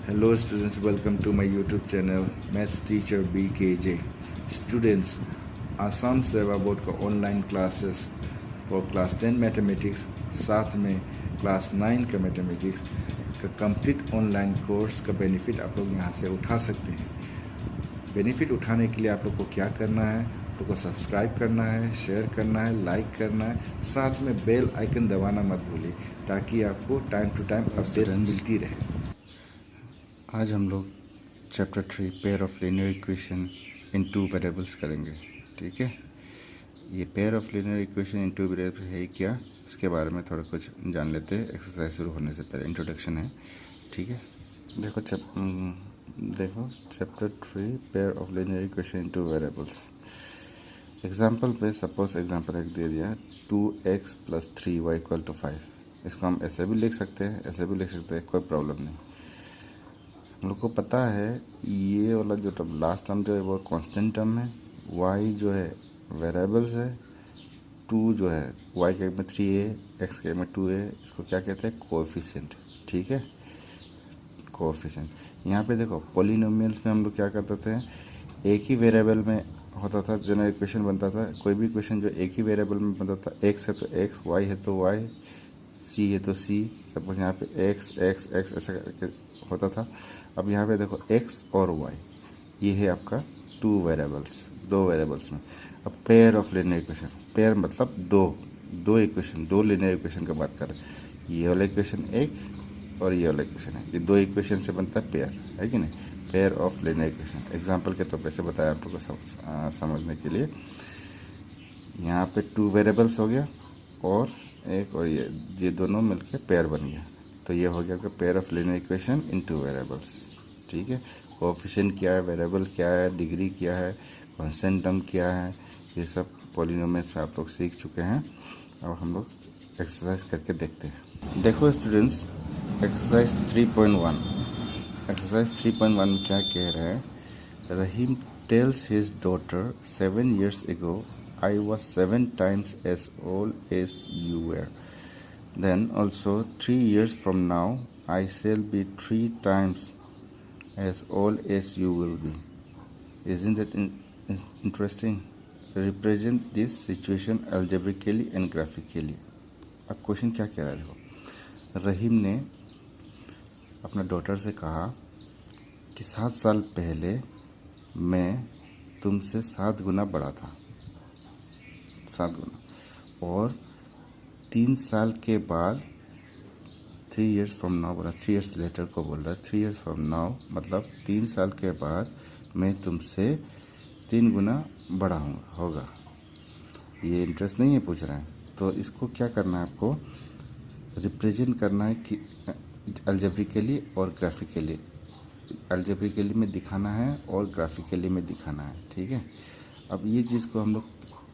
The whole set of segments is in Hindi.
Hello students, welcome to my YouTube channel Maths Teacher BKJ. Students, Assam सेवा बोर्ड का online classes for class 10 mathematics साथ में क्लास 9 का मैथमेटिक्स का कंप्लीट ऑनलाइन कोर्स का बेनिफिट आप लोग यहाँ से उठा सकते हैं। बेनिफिट उठाने के लिए आप लोग को क्या करना है, आप लोग को सब्सक्राइब करना है, शेयर करना है, लाइक करना है, साथ में बेल आइकन दबाना मत भूलिए ताकि आपको टाइम टू टाइम अपडेट मिलती रहे। आज हम लोग chapter 3 pair of linear equation in two variables करेंगे। ठीक है, ये pair of linear equation in two variables है क्या, इसके बारे में थोड़ा कुछ जान लेते हैं। एक्सरसाइज शुरू होने से पहले इंट्रोडक्शन है। ठीक है, देखो chapter 3 pair of linear equation in two variables. Example पे सपोज एग्जाम्पल एक दे दिया 2x + 3y = 5। इसको हम ऐसे भी लिख सकते हैं, ऐसे भी लिख सकते हैं, कोई प्रॉब्लम नहीं। हम लोग को पता है ये वाला जो टर्म लास्ट टर्म जो है वो कांस्टेंट टर्म है, y जो है वेरिएबल्स है, 2 जो है y के में 3a, x के में 2a, इसको क्या कहते हैं, कोएफिशिएंट। ठीक है, कोएफिशिएंट। यहाँ पे देखो पॉलिनोमियल्स में हम लोग क्या करते थे, एक ही वेरिएबल में होता था, जनरल इक्वेशन बनता था। कोई भी इक्वेशन जो एक ही वेरिएबल में बनता था, x है तो x, y है तो y, c है तो c। सपोज यहाँ पे x x x ऐसा करके होता था। अब यहाँ पे देखो x और y, ये है आपका दो वेरिएबल्स में। अब pair of linear equation, pair मतलब दो इक्वेशन, दो लीनियर इक्वेशन की बात कर रहे हैं। ये वाला इक्वेशन एक और ये वाला इक्वेशन है, ये दो इक्वेशन से बनता है पेयर, है कि नहीं। Pair of linear equation example के तौर पे से बताया आप लोगों को समझने के लिए। यहाँ पे 2 वेरिएबल्स हो गया और एक और ये दोनों मिलके पेयर बन गया, तो ये हो गया आपका pair of linear equation in 2 variables. ठीक है, कोएफिशिएंट क्या है, वेरिएबल क्या है, डिग्री क्या है, कांस्टेंट टर्म क्या है, ये सब पॉलिनोमियल्स में आप लोग सीख चुके हैं। अब हम लोग एक्सरसाइज करके देखते हैं। देखो स्टूडेंट्स, एक्सरसाइज 3.1 में क्या कह रहा है, Rahim tells his daughter 7 years ago I was 7 times as old as you were. Then also 3 years from now I shall be 3 times as old as you will be. Isn't that interesting? Represent this situation algebraically and graphically. अब क्वेश्चन क्या कह रहा है, देखो रहीम ने अपना डॉटर से कहा कि 7 साल पहले मैं तुमसे 7 गुना बड़ा था, 7 गुना, और 3 साल के बाद 3 years from now बोला, 3 years later को बोल रहा है। 3 years from now मतलब 3 साल के बाद मैं तुमसे 3 गुना बड़ा होगा। ये इंटरेस्ट नहीं है पूछ रहा है, तो इसको क्या करना है, आपको रिप्रेजेंट करना है कि अलजेब्रिकली और ग्राफिकली। अलजेब्रिकली में दिखाना है और ग्राफिकली में दिखाना है। ठीक है, अब ये चीज़ को हम लोग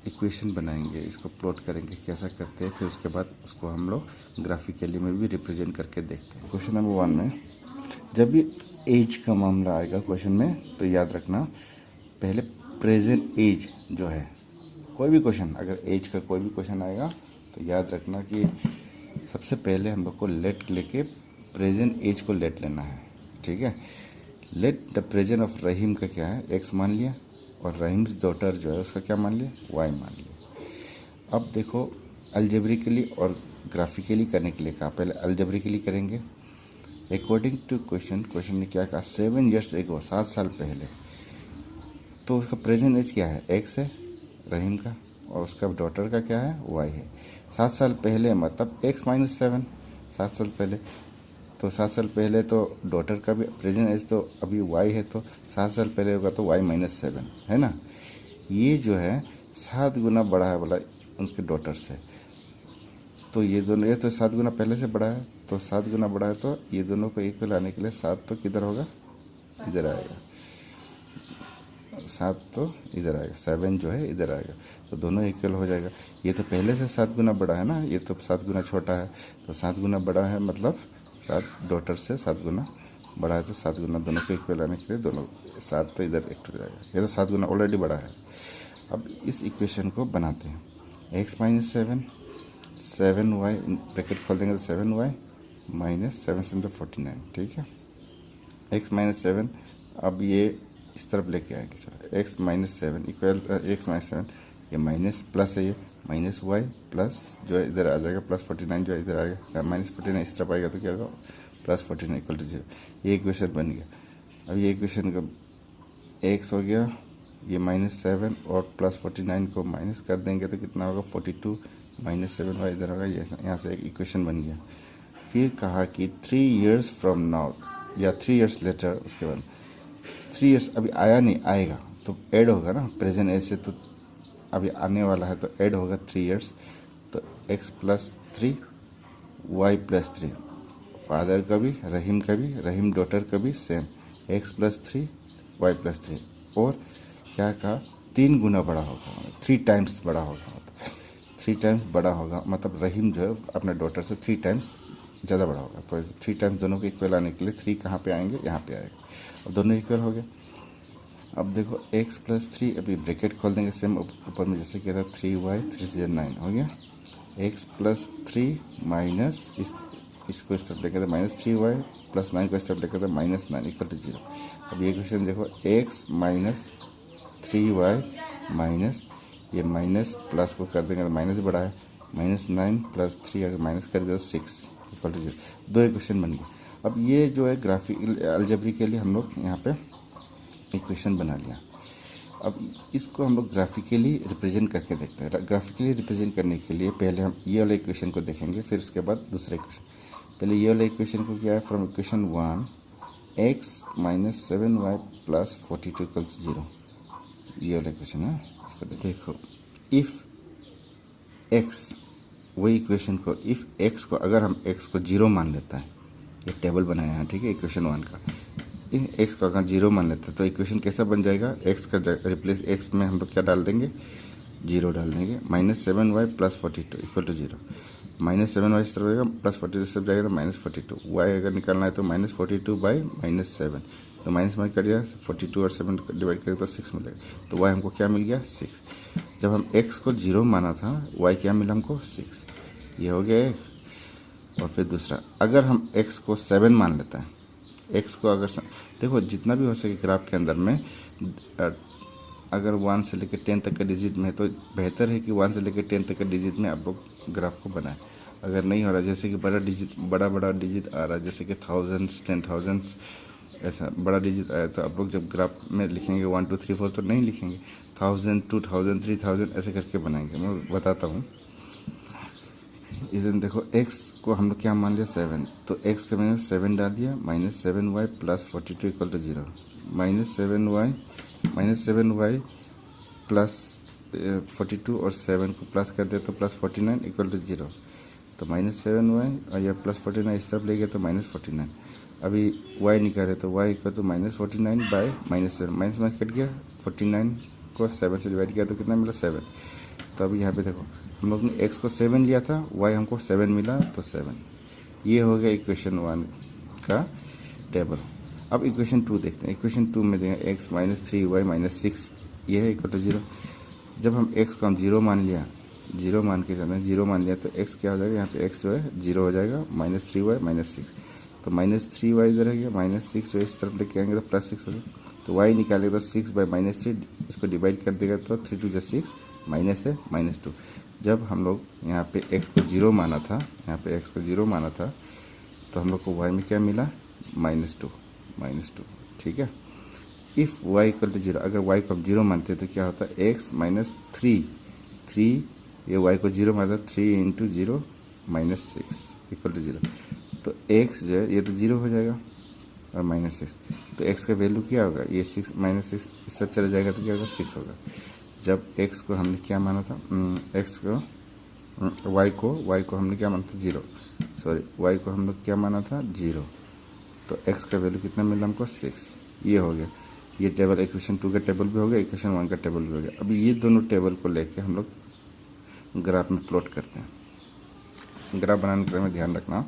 इक्वेशन बनाएंगे, इसको प्लॉट करेंगे कैसा करते हैं, फिर उसके बाद उसको हम लोग ग्राफिकली में भी रिप्रेजेंट करके देखते हैं। क्वेश्चन नंबर 1 में जब भी एज का मामला आएगा क्वेश्चन में, तो याद रखना पहले प्रेजेंट एज जो है, कोई भी क्वेश्चन अगर एज का कोई भी क्वेश्चन आएगा तो याद रखना कि सबसे पहले हम लोग को लेट लेके प्रेजेंट एज को लेट लेना है। ठीक है, लेट द प्रेजेंट ऑफ रहीम का क्या है, एक्स मान लिया, और रहीम्स डॉटर जो है उसका क्या मान लिया, वाई मान लिया। अब देखो अलजेब्रिकली और ग्राफिकली करने के लिए कहा, पहले अलजेब्रिकली करेंगे। अकॉर्डिंग टू क्वेश्चन ने क्या कहा, 7 years ago, 7 साल पहले, तो उसका प्रेजेंट एज क्या है, एक्स है रहीम का, और उसका डॉटर का क्या है, वाई है। 7 साल पहले मतलब x - 7, 7 साल पहले, तो 7 साल पहले तो डॉटर का भी प्रेजेंट एज तो अभी y है, तो 7 साल पहले होगा तो y - 7 है ना। ये जो है 7 गुना बड़ा है बोला उसके डॉटर से, तो ये दोनों, ये तो 7 गुना पहले से बड़ा है, तो 7 गुना बड़ा है, तो ये दोनों को इक्वल आने के लिए 7 तो किधर होगा, इधर आएगा, 7 तो इधर आएगा, 7 जो है इधर आएगा, तो दोनों इक्वल हो जाएगा। ये तो पहले से 7 गुना बड़ा है ना, ये तो 7 गुना छोटा है, तो 7 गुना बड़ा है मतलब 7 डॉटर से 7 गुना बड़ा है, तो 7 गुना दोनों को इक्वल आने के लिए दोनों 7 तो इधर एक हो जाएगा, ये तो 7 गुना ऑलरेडी बड़ा है। अब इस इक्वेशन को बनाते हैं, x - 7, 7y ब्रैकेट खोल देंगे तो 7y - 7 7 49। ठीक है, एक्स माइनस सेवन, अब ये इस तरफ लेके आएंगे। चलो x minus seven equal x minus seven, ये माइनस प्लस है, ये माइनस वाई प्लस जो है इधर आ जाएगा प्लस 49, जो इधर आएगा माइनस 49 इस तरफ आएगा तो क्या होगा प्लस 49 इक्वल टू 0। ये इक्वेशन बन गया। अब ये इक्वेशन का एक्स हो गया, ये माइनस 7 और प्लस 49 को माइनस कर देंगे तो कितना होगा 42 माइनस 7 वाई इधर होगा। ये यहाँ से एक इक्वेशन बन गया। फिर कहा कि 3 years फ्रॉम नाउ या 3 years लेटर, उसके बाद 3 years अभी आया नहीं, आएगा तो ऐड होगा ना, प्रेजेंट ऐसे तो अभी आने वाला है तो ऐड होगा 3 years। तो x plus 3 y plus 3, father का भी रहीम का भी, रहीम डॉटर का भी same, x plus 3 y plus 3, और क्या कहा 3 गुना बड़ा होगा, 3 टाइम्स बड़ा होगा, 3 टाइम्स बड़ा होगा, मतलब रहीम जो है अपने डॉटर से 3 टाइम्स ज़्यादा बड़ा होगा। तो 3 टाइम्स दोनों के इक्वल आने के लिए 3 कहाँ पे आएंगे, यहाँ पे आएगा। अब दोनों इक्वल हो गए। अब देखो x प्लस 3, अभी ब्रैकेट खोल देंगे सेम ऊपर में जैसे किया था 3y 3 से 9 हो गया। x प्लस 3 माइनस इसको इस तरफ लेकर था माइनस 3y प्लस 9 को इस तरफ लेकर था माइनस 9 इक्वल टू 0। अब ये क्वेश्चन देखो x माइनस 3y माइनस ये माइनस प्लस को कर देंगे तो माइनस बड़ा है, माइनस 9 प्लस 3 अगर माइनस कर दिया तो 6 इक्वल टू 0। दो इक्वेशन बन गए। अब ये जो है ग्राफिकल अलजेब्रिक के लिए हम लोग यहाँ पे इक्वेशन बना लिया। अब इसको हम लोग ग्राफिकली रिप्रेजेंट करके देखते हैं। ग्राफिकली रिप्रेजेंट करने के लिए पहले हम ये वाला इक्वेशन को देखेंगे, फिर उसके बाद दूसरा इक्वेशन। पहले ये वाला इक्वेशन को क्या है, from equation 1 x minus 7y plus 42 equal to 0, ये वाला इक्वेशन है। इसको देखो, इफ़ एक्स, वही इक्वेशन को इफ़ एक्स को अगर हम एक्स को 0 मान लेता है, ये टेबल बनाया है ठीक है इक्वेशन 1 का, एक्स को अगर 0 मान लेते हैं तो इक्वेशन कैसा बन जाएगा, एक्स का रिप्लेस एक्स में हम लोग क्या डाल देंगे 0 डाल देंगे, minus 7y plus 42 equal to 0। Minus 7y इस तरफ रहेगा प्लस 42 सब जाएगा तो माइनस 42, वाई अगर निकालना है तो माइनस 42 बाई माइनस 7, तो माइनस माइनस कर दिया 42 और 7 डिवाइड करें तो 6 मिलेगा, तो वाई हमको क्या मिल गया 6। जब हम एक्स को 0 माना था वाई क्या मिला हमको 6, ये हो गया एक। और फिर दूसरा, अगर हम एक्स को 7 मान लेते हैं, एक्स को अगर देखो जितना भी हो सके ग्राफ के अंदर में अगर 1 से लेकर 10 तक का डिजिट में है तो बेहतर है कि 1 से लेकर 10 तक का डिजिट में आप लोग ग्राफ को बनाएं। अगर नहीं हो रहा, जैसे कि बड़ा डिजिट आ रहा है, जैसे कि थाउजेंड्स 10,000 ऐसा बड़ा डिजिट आया तो आप लोग जब ग्राफ में लिखेंगे 1 2 3 4 तो नहीं लिखेंगे, 1000 2000 3000 ऐसे करके बनाएंगे। मैं बताता हूँ। इधर देखो x को हम लोग क्या मान लिया 7, तो x का मैंने 7 डाल दिया, minus 7y plus 42 equal to 0, minus 7y plus 42 और 7 को प्लस कर दे तो प्लस 49 इक्वल टू 0, तो माइनस 7y और यह प्लस 49 इस तरफ ले गया तो माइनस 49। अभी y निकाले तो y equal to minus 49 by minus 7, minus minus कट गया, 49 को 7 से डिवाइड किया तो कितना मिला 7। तो अभी यहाँ पे देखो हम लोग ने x को 7 लिया था, y हमको 7 मिला तो 7। ये हो गया इक्वेशन 1 का टेबल। अब इक्वेशन 2 देखते हैं। इक्वेशन 2 में देंगे x माइनस 3y माइनस 6, ये है इक्वल टू 0। जब हम x को हम 0 मान लिया, 0 मान के चलते हैं, 0 मान लिया तो x क्या हो जाएगा, यहाँ पे x जो है 0 हो जाएगा, माइनस 3y माइनस 6, तो माइनस 3y इधर है गया, माइनस 6 जो इस तरफ लेके आएंगे तो प्लस 6 हो गया, तो y निकालेगा तो 6 बाई माइनस 3, इसको डिवाइड कर देगा तो 3 2 6 माइनस है माइनस 2। जब हम लोग यहाँ पे x को 0 माना था, यहाँ पे x को 0 माना था तो हम लोग को y में क्या मिला माइनस 2, ठीक है। इफ़ y इक्वल टू 0, अगर y को हम 0 मानते तो क्या होता है x माइनस 3, ये y को 0 माना 3 इंटू 0 माइनस 6 इक्वल टू 0, तो x जो है ये तो 0 हो जाएगा और माइनस 6, तो x का वैल्यू क्या होगा, ये 6 माइनस 6 इस तरफ चला जाएगा तो क्या होगा 6 होगा। जब x को हमने क्या माना था, x को y को हमने क्या माना था 0, सॉरी y को हम लोग क्या माना था 0, तो x का वैल्यू कितना मिला हमको 6। ये हो गया, ये टेबल इक्वेशन 2 का टेबल भी हो गया, इक्वेशन 1 का टेबल भी हो गया। अभी ये दोनों टेबल को लेके हम लोग ग्राफ में प्लॉट करते हैं। ग्राफ बनाने के में ध्यान रखना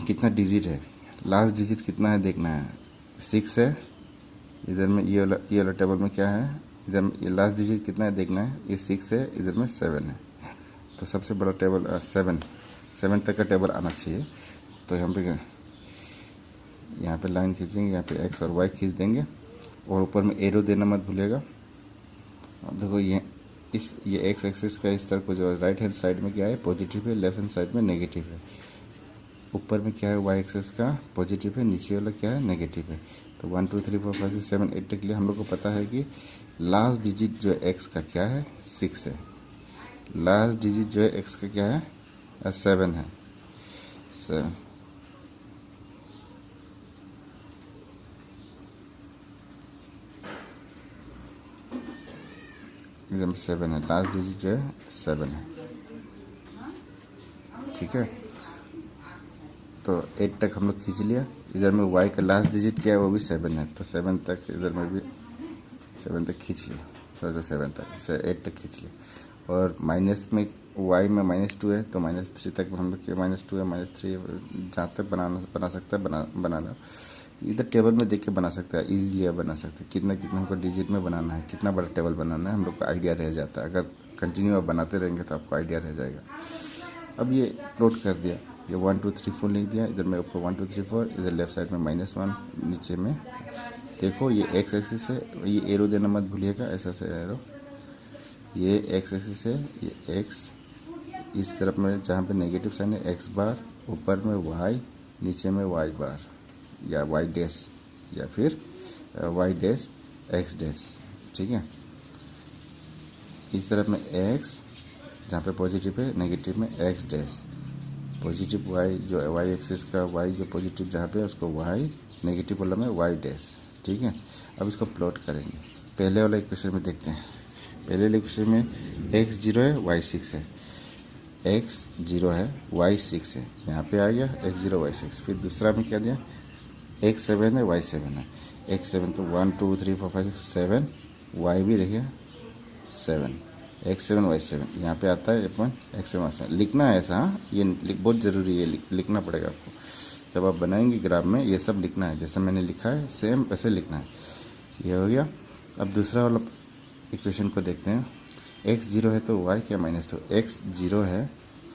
कितना डिजिट है, लास्ट डिजिट कितना है देखना है, 6 है इधर में, ये वाला टेबल में क्या है, इधर में ये लास्ट डिजिट कितना है देखना है, ये 6 है, इधर में 7 है, तो सबसे बड़ा टेबल 7 तक का टेबल आना चाहिए। तो यहाँ पे लाइन खींचेंगे, यहाँ पे एक्स और वाई खींच देंगे और ऊपर में एरो देना मत भूलिएगा। अब देखो ये एक्स एक्सिस का इस तरफ को जो राइट हैंड साइड में क्या है पॉजिटिव है, लेफ्ट हैंड साइड में नेगेटिव है। ऊपर में क्या है वाई एक्सिस का पॉजिटिव है, नीचे वाला क्या है नेगेटिव है। तो 1 2 3 4 5 6 7 8 तक के लिए हम लोग को पता है कि लास्ट डिजिट जो है एक्स का क्या है 6 है। लास्ट डिजिट जो है एक्स का क्या है 7 है। 7 एकदम 7 है, लास्ट डिजिट जो है 7 है। ठीक है, तो 8 तक हम लोग खींच लिया। इधर में y का लास्ट डिजिट क्या है वो भी 7 है, तो 7 तक इधर में भी 7 तक खींच लिया। तो 7 तक से 8 तक खींच लिया। और माइनस में y में -2 है तो -3 तक हम लोग -2 है -3 जहाँ तक बना सकता है बनाना। इधर टेबल में देख के बना सकता है, इजीली बना सकते हैं। कितना कितना हमको डिजिट में बनाना है, कितना बड़ा टेबल बनाना है, हम लोग को आइडिया रह जाता है। अगर कंटिन्यू आप बनाते रहेंगे तो आपको आइडिया रह जाएगा। अब ये प्लॉट कर दिया, ये 1 2 3 4 लिख दिया। इधर में ऊपर 1 2 3 4, इधर लेफ्ट साइड में -1, नीचे में देखो ये एक्स एक्सिस है। ये एरो देना मत भूलिएगा, ऐसा से एरो। ये एक्स एक्सिस है, ये एक्स इस तरफ में जहाँ पे नेगेटिव साइन है एक्स बार, ऊपर में वाई, नीचे में वाई बार या वाई डैश या फिर वाई डैश एक्स डैश। ठीक है, इस तरफ में एक्स जहाँ पे पॉजिटिव है, नेगेटिव में एक्स डैश, पॉजिटिव वाई जो वाई एक्सिस का वाई जो पॉजिटिव जहाँ पे है उसको वाई, नेगेटिव वाला में वाई डैश। ठीक है, अब इसको प्लॉट करेंगे। पहले वाला इक्वेशन में देखते हैं। पहले वाले इक्वेशन में x 0 है y 6 है, x 0 है y 6 है, यहाँ पे आ गया x 0 y 6। फिर दूसरा में क्या दिया x 7 है y 7 है, x 7 तो 1 2 3 4 5 6 7, y भी देखिए 7, x 7 y 7 यहाँ पे आता है अपन x 7 y 7 लिखना है ऐसा। हाँ, ये बहुत ज़रूरी है, लिखना पड़ेगा आपको। जब आप बनाएंगे ग्राफ में ये सब लिखना है, जैसे मैंने लिखा है सेम वैसे लिखना है। ये हो गया। अब दूसरा वाला इक्वेशन को देखते हैं। x 0 है तो y क्या -2, x 0 है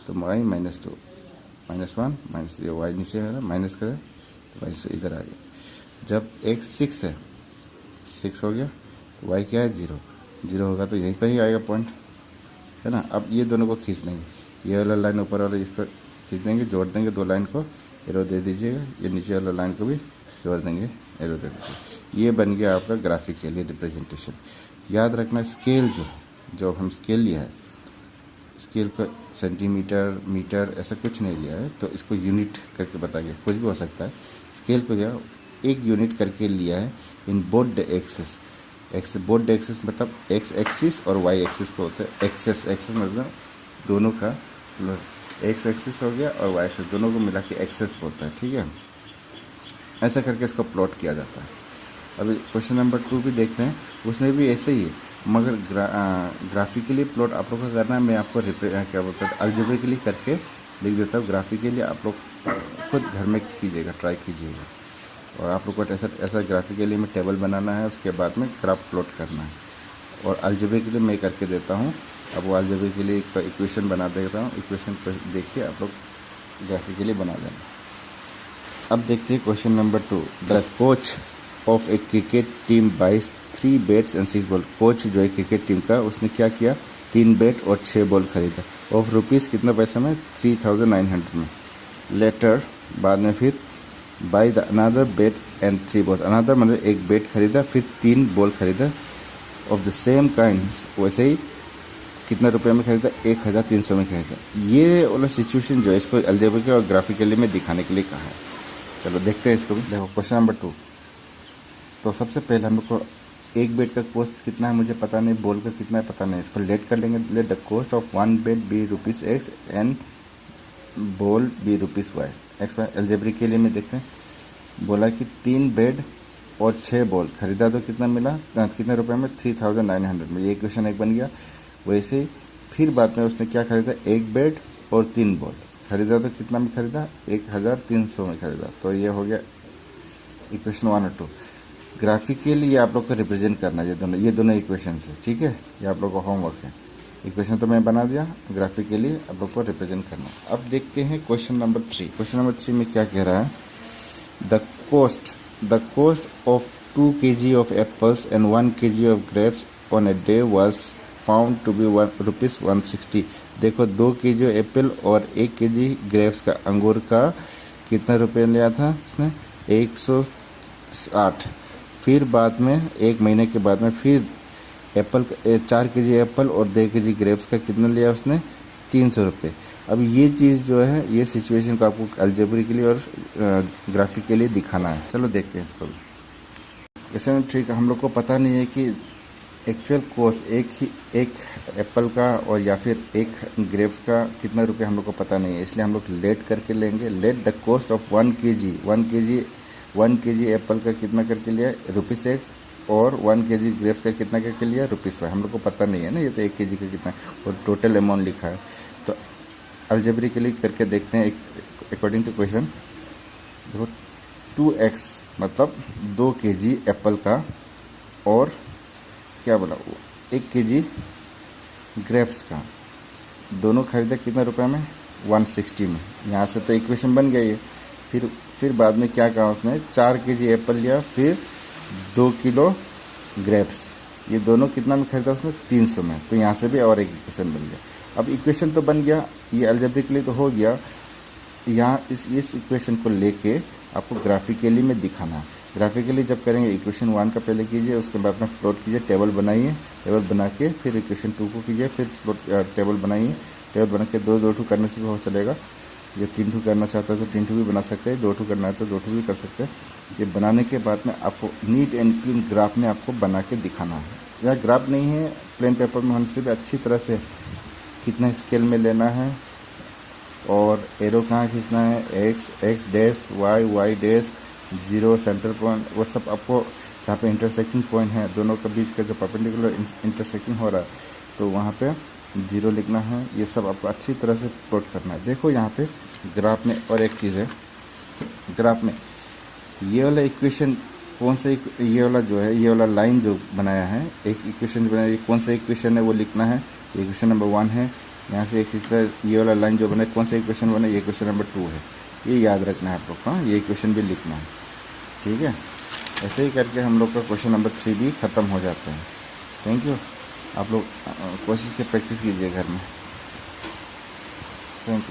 तो y -2 -1 -3, y नीचे है ना माइनस करें तो y से इधर आ गया। जब x 6 है 6 हो गया तो y क्या है 0 0 होगा तो यहीं पर ही आएगा पॉइंट, है ना। अब ये दोनों को खींच लेंगे, ये वाला लाइन ऊपर वाला इसको खींच देंगे, जोड़ देंगे दो लाइन को, एरो दे दीजिएगा। ये नीचे वाला लाइन को भी जोड़ देंगे, एरो दे दीजिए। ये बन गया आपका ग्राफिकली रिप्रेजेंटेशन। याद रखना स्केल जो हम स्केल लिया है, स्केल को सेंटीमीटर मीटर ऐसा कुछ नहीं लिया है, तो इसको यूनिट करके बताइए, कुछ भी हो सकता है। स्केल को जो एक यूनिट करके लिया है in both the axis. Both the axis मतलब एक्स एक्सिस और वाई एक्सिस को होता है एक्सेस मतलब दोनों का एक्स एक्सिस हो गया और वाई एक्सिस दोनों को मिला के एक्सेस होता है। ठीक है, ऐसा करके इसको प्लॉट किया जाता है। अभी क्वेश्चन नंबर 2 भी देखते हैं, उसमें भी ऐसे ही है, मगर ग्राफिकली प्लॉट आप लोग को करना है। मैं आपको क्या बोलते हैं अलजेब्रिकली करके लिख देता हूँ। ग्राफिकली आप लोग खुद घर में कीजिएगा, ट्राई कीजिएगा। और आप लोग को ऐसा ग्राफिकली में टेबल बनाना है, उसके बाद में ग्राफ प्लॉट करना है। और अलजेब्रिकली मैं करके देता हूँ। अब वो अलजेब्रिकली इक्वेशन बना देता हूँ, इक्वेशन को देख के आप लोग ग्राफिकली बना देना। अब देखते हैं question number 2। The coach of a cricket team buys 3 bats and 6 ball. Coach जो है क्रिकेट टीम का, उसने क्या किया 3 बैट और 6 बॉल खरीदा। ऑफ रुपीज़ कितना पैसा में 3900 में। लेटर बाद में फिर by the another bat and 3 ball. Another मतलब एक बैट खरीदा फिर 3 बॉल खरीदा ऑफ द सेम काइंड। वैसे ही कितना रुपये में खरीदा 1300 में खरीदा। ये वाला सिचुएशन जो है इसको अलजेब्रिक और ग्राफिकली में दिखाने के लिए कहा है। चलो देखते हैं इसको भी। देखो क्वेश्चन नंबर 2। तो सबसे पहले हम लोग को एक बेड का कॉस्ट कितना है मुझे पता नहीं, बॉल का कितना है पता नहीं। इसको लेट कर लेंगे। Let the cost of 1 bat be rupees x and ball be rupees y. X y algebraic के लिए में देखते हैं। बोला कि 3 बेड और 6 बॉल खरीदा तो कितना मिला, कितने रुपए में 3900 में। ये क्वेश्चन एक बन गया। वैसे ही फिर बाद में उसने क्या खरीदा, एक बेड और 3 बॉल खरीदा तो कितना में खरीदा 1300 में खरीदा। तो ये हो गया इक्वेशन 1 और 2। ग्राफिकली ये आप लोग को रिप्रेजेंट करना है ये दोनों इक्वेशन है। ठीक है, ये आप लोग का होमवर्क है। इक्वेशन तो मैं बना दिया, ग्राफिकली आप लोग को रिप्रेजेंट करना। अब देखते हैं क्वेश्चन नंबर 3। क्वेश्चन नंबर 3 में क्या कह रहा है। The the cost of 2 kg of apples and 1 kg of grapes on a day was found to be ₹160। देखो 2 kg एप्पल और 1 kg ग्रेप्स का अंगूर का कितना रुपये लिया था उसने 160। फिर बाद में 1 महीने के बाद में फिर 4 kg एप्पल और 2 kg ग्रेप्स का कितना लिया उसने 300 रुपये। अब ये चीज़ जो है ये सिचुएशन को आपको अलजेब्रिकली और ग्राफिकली दिखाना है। चलो देखते हैं इसको। ऐसे में ठीक हम लोग को पता नहीं है कि एक्चुअल कॉस्ट एक एप्पल का और या फिर एक ग्रेप्स का कितना रुपये हम लोग को पता नहीं है, इसलिए हम लोग लेट करके लेंगे। Let the cost of 1 kg Apple का कितना करके लिया ₹X और 1 kg ग्रेप्स का कितना करके लिया ₹5। हम लोग को पता नहीं है ना, ये तो 1 kg का कितना और टोटल अमाउंट लिखा है। तो अलजेब्रिकली करके देखते हैं। अकॉर्डिंग टू क्वेश्चन देखो 2x मतलब 2 kg एप्पल का और क्या बोला 1 kg ग्रेप्स का, दोनों खरीदे कितने रुपए में 160 में। यहाँ से तो इक्वेशन बन गया ये। फिर बाद में क्या कहा उसने 4 kg एप्पल लिया फिर 2 किलो ग्रेप्स, ये दोनों कितना में खरीदा उसने 300 में। तो यहाँ से भी और एक इक्वेशन बन गया। अब इक्वेशन तो बन गया, ये अलजेब्रिकली तो हो गया। यहाँ इस इक्वेशन को लेके आपको ग्राफिकली में दिखाना है। ग्राफिकली जब करेंगे इक्वेशन 1 का पहले कीजिए, उसके बाद में प्लॉट कीजिए, टेबल बनाइए, टेबल बना के फिर इक्वेशन 2 को कीजिए, फिर टेबल बनाइए, टेबल बना के 2 करने से भी हो चलेगा। ये 3 करना चाहता है तो 3 भी बना सकते हैं, 2 करना है तो 2 भी कर सकते हैं। ये बनाने के बाद में आपको नीट एंड क्लीन ग्राफ में आपको बना के दिखाना है। या ग्राफ नहीं है प्लेन पेपर में होने से भी अच्छी तरह से कितना स्केल में लेना है और एरो कहाँ खींचना है, x dash y dash 0 centre point, वो सब आपको जहाँ पे इंटरसेक्टिंग पॉइंट है दोनों के बीच का जो परपेंडिकुलर इंटरसेक्टिंग हो रहा है तो वहाँ पे 0 लिखना है। ये सब आपको अच्छी तरह से प्लॉट करना है। देखो यहाँ पे ग्राफ में और एक चीज़ है, ग्राफ में ये वाला इक्वेशन कौन सा, ये वाला जो है ये वाला लाइन जो बनाया है एक इक्वेशन बनाया, ये कौन सा इक्वेशन है वो लिखना है। इक्वेशन नंबर 1 है, यहाँ से एक ये वाला लाइन जो बना है कौन सा इक्वेशन बना है, ये इक्वेशन नंबर 2 है। ये याद रखना है आप लोग का, ये इक्वेशन भी लिखना है, ठीक है। ऐसे ही करके हम लोग का क्वेश्चन नंबर 3 भी ख़त्म हो जाता है। Thank you. आप लोग कोशिश के प्रैक्टिस कीजिए घर में। Thank you.